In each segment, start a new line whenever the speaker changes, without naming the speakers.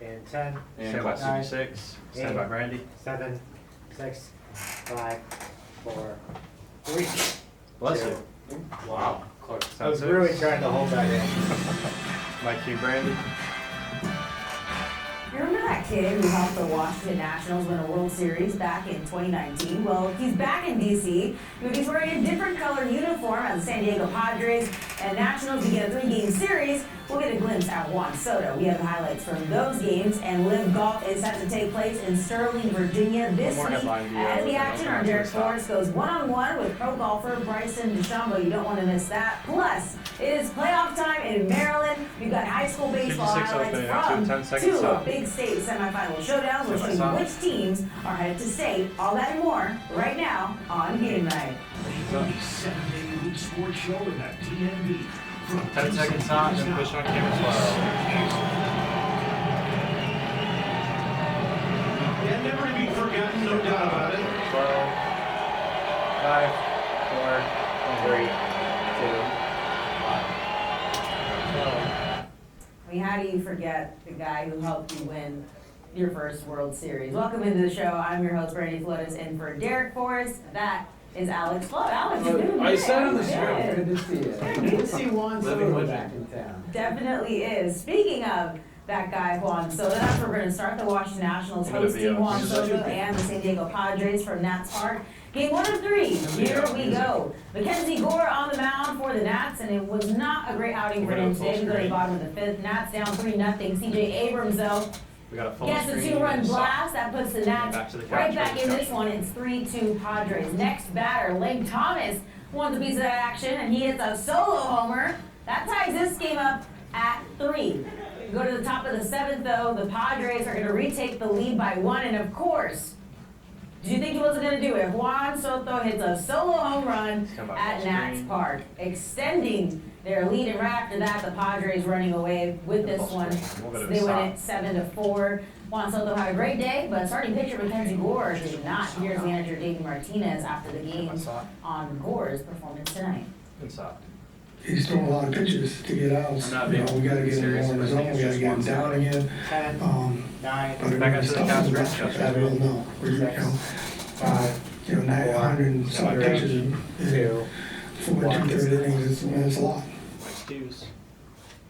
And 10.
Stand by
9,
CB6. Stand by Brandy.
7, 6, 5, 4, 3.
Bless
2.
you.
Wow. Close.
I was really trying to hold that in.
My cue, Brandy.
Remember that kid who helped the Washington Nationals win a World Series back in 2019? Well, he's back in D.C. He's wearing a different colored uniform as the San Diego Padres and Nationals begin a 3-game series. We'll get a glimpse at Juan Soto. We have highlights from those games, and Live Golf is set to take place in Sterling, Virginia this week. As the action, our Derek Forrest goes one-on-one with pro golfer Bryson DeChambeau. You don't want to miss that. Plus, it is playoff time in Maryland. We've got high school baseball highlights from two big state semifinal showdowns. We're seeing which teams are headed to state. All that and more right now on Game Night.
The 7-day week sports show in the TNB.
10 seconds hot, then push on camera 12.
Yeah, never to be forgotten, no doubt about it.
12. 5, 4, 3, 2, 1.
I mean, how do you forget the guy who helped you win your first World Series? Welcome into the show. I'm your host, Brandy Flores, and for Derek Forrest, that is Alex Flood. Alex, good.
I said on the show.
Good to see you. Good to see Juan Soto back in town.
Definitely is. Speaking of that guy, Juan Soto, that's where we're going to start. The Washington Nationals hosting Juan Soto and the San Diego Padres from Nats Park. Game 1 of 3. Here we go. Mackenzie Gore on the mound for the Nats, and it was not a great outing for him today. We go to the bottom of the 5th. Nats down 3-0. C.J. Abrams, though,
We got a full
gets a
screen.
2-run blast. That puts the Nats
Back to the
right
couch
back
for
in this
discussion.
one. It's 3-2 Padres. Next batter, Lane Thomas wants a piece of that action, and he hits a solo homer. That ties this game up at 3. We go to the top of the 7th, though. The Padres are going to retake the lead by 1, and of course, do you think he wasn't going to do it? Juan Soto hits a solo home run at Nats Park, extending their lead, and right after that, the Padres running away with this one. They win it 7-4. Juan Soto had a great day, but starting pitcher Mackenzie Gore did not. Here's manager David Martinez after the game on Gore's performance tonight.
Inside.
He's throwing a lot of pitches to get outs.
I'm not
You know,
being
we gotta get him
serious,
more in
but
the
I
zone,
think
we
it's
gotta
just
get him
one
down again.
10, 9,
But
Back into the
stuff
couch
is
for
about
discussion.
that we'll know. We're,
5,
900 and some
3,
pitches in
2.
4 2/3 innings, it's a lot.
Excuse.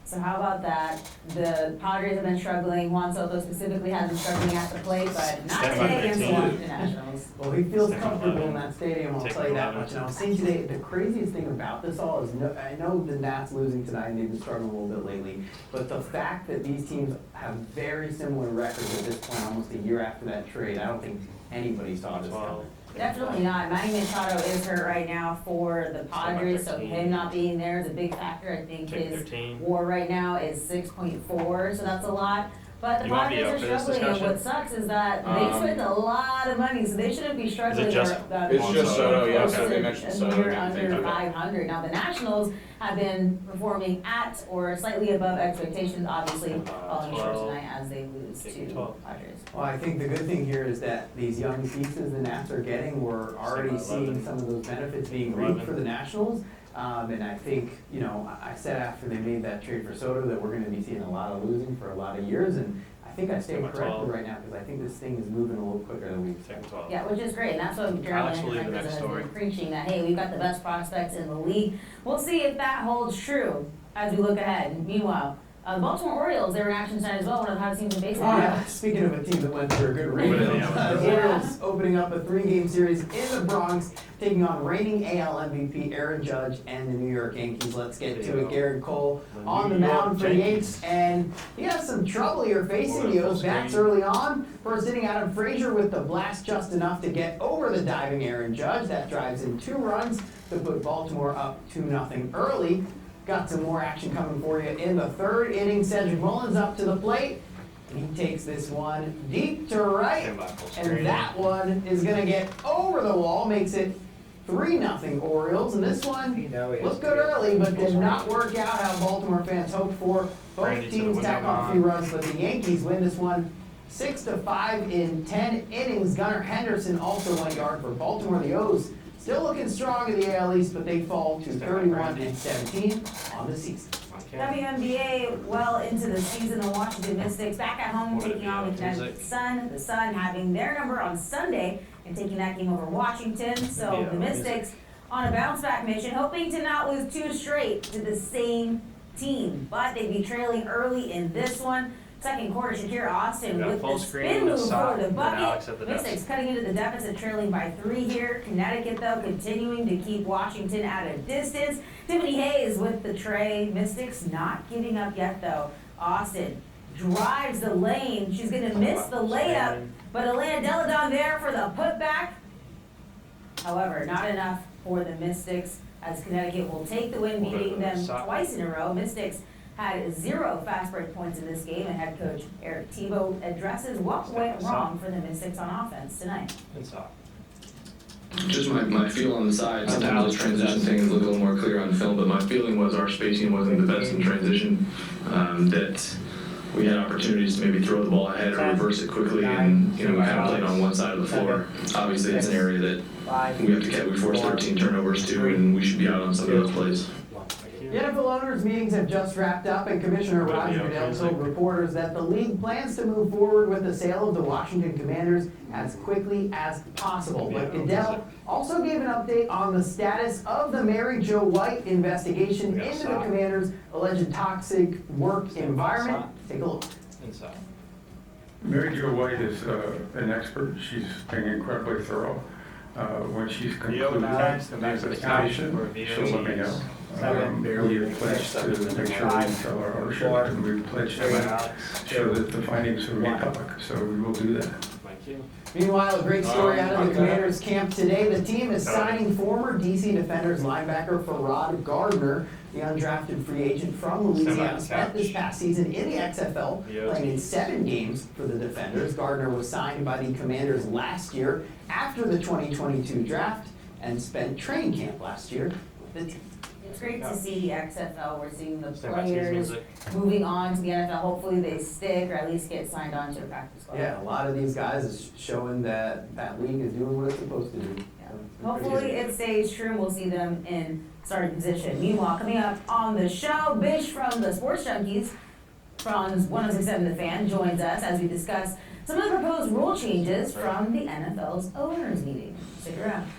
So how about that? The Padres have been struggling. Juan Soto specifically has been struggling at the plate, but not
Stand by
today against the
15.
Washington Nationals.
Well, he feels
Take
comfortable
11.
in that stadium, I'll
Take
tell you that
11.
much. And I was saying today, the craziest thing about this all is, I know the Nats losing tonight and they've been struggling a little bit lately, but the fact that these teams have very similar records at this point, almost a year after that trade, I don't think anybody saw this coming.
Definitely not. Manny Machado is hurt right now for the Padres, so
13.
him not being there is a big factor. I think
Take
his
13.
WAR right now is 6.4, so that's a lot. But the
You want
Padres
me
are
up for this
struggling, and what
discussion?
sucks is that they spent a lot of money, so they shouldn't be struggling.
just-
They're-
It's just Soto, yeah, so they mentioned Soto.
You're
I didn't think
under
of it.
500. Now, the Nationals have been performing at or slightly above expectations, obviously, falling short
12.
tonight as they lose
Take
to
12.
Padres.
Well, I think the good thing here is that these young pieces the Nats are getting, we're already
Stand by 11.
seeing some of those benefits being reaped
11.
for the Nationals. And I think, you know, I said after they made that trade for Soto that we're gonna be seeing a lot of losing for a lot of years, and I think I stand
Stand by
corrected
12.
right now, because I think this thing is moving a little quicker than we expected.
Second 12.
Yeah, which is great, and that's what Gerald
Alex will lead the
Andrews
next
has
story.
been preaching, that, hey, we've got the best prospects in the league. We'll see if that holds true as we look ahead. Meanwhile, the Baltimore Orioles, they were in action tonight as well, one of the hottest teams in baseball.
Yeah, speaking of a team that went through a good rebuild,
Yeah.
the Orioles opening up a 3-game series in the Bronx, taking on reigning AL MVP Aaron Judge and the New York Yankees. Let's get to it. Garrett Cole
The
on the
New York
mound for the
Yankees.
Yanks, and he has some trouble here facing the O's bats early on. First inning, Adam Frazier with the blast just enough to get over the diving Aaron Judge. That drives in 2 runs to put Baltimore up 2-0 early. Got some more action coming for you in the 3rd inning. Cedric Mullins up to the plate, and he takes this one deep to right,
Stand by full screen.
and that one is gonna get over the wall, makes it 3-0 Orioles, and this one
You know it.
looked good early, but did not work out how Baltimore fans hoped for. Both
Brandy to the
teams
window
tack on a
line.
few runs, but the Yankees win this one 6-5 in 10 innings. Gunnar Henderson also went yard for Baltimore. The O's still looking strong in the AL East, but they fall to 31-17 on the season.
WNBA well into the season, the Washington Mystics back at home
What
taking on the
video?
Connecticut Sun. The Sun having their number on Sunday and taking that game over Washington. So
Video,
the Mystics on a bounce back mission, hoping to not lose 2 straight to the same team. But they'd be trailing early in this one. Second quarter, Shakira Austin
We got
with
full
the
screen,
spin
the
move
sock,
for the
and then Alex
bucket.
at the desk.
Mystics cutting into the deficit, trailing by 3 here. Connecticut, though, continuing to keep Washington at a distance. Tiffany Hayes with the tray. Mystics not giving up yet, though. Austin drives the lane. She's going to miss the layup, but Elena Deladon there for the putback. However, not enough for the Mystics, as Connecticut will take the win, beating them twice in a row. Mystics had 0 fast break points in this game, and head coach Eric Tebow addresses what went wrong for the Mystics on offense tonight.
And sock.
Just my feel on the side, sometimes those transition things look a little more clear on film, but my feeling was our spacing wasn't the best in transition, that we had opportunities to maybe throw the ball ahead or reverse it quickly, and, you know, we kind of played on one side of the floor. Obviously, it's an area that
5,
we have to catch. We forced 13 turnovers too, and we should be out on some of those plays.
1.
The NFL owners' meetings have just wrapped up, and Commissioner
What
Roger
video,
Goodell
please?
told reporters that the league plans to move forward with the sale of the Washington Commanders as quickly as possible. But Goodell also gave an update on the status of the Mary Jo White investigation
We got
into the
sock.
Commanders' alleged toxic work environment. Take a look.
And sock.
Mary Jo White is an expert. She's been incredibly thorough. When she's
Video
concluded
times,
the
the back of the couch,
investigation,
or video
she'll let me know.
teams.
We have pledged to make sure we sell our ownership, and we've pledged to show that the findings will be public, so we will do that.
Thank you.
Meanwhile, a great story out of the
Okay.
Commanders camp today. The team is signing former DC Defenders linebacker Farrod Gardner, the undrafted free agent from Louisiana. Spent this past season in the XFL, playing in 7 games for the Defenders. Gardner was signed by the Commanders last year after the 2022 draft and spent training camp last year with the team.
It's great to see the XFL. We're seeing the
Stand by, tease
players
music.
moving on to the NFL. Hopefully they stick or at least get signed on to a practice squad.
Yeah, a lot of these guys is showing that that league is doing what it's supposed to do.
Yeah.
So, it's
Hopefully
pretty
it stays true and we'll see them in starting position. Meanwhile, coming up on the show, Bish from the Sports Junkies from 106.7 The Fan joins us as we discuss some of the proposed rule changes from the NFL's owners meeting. Stick around.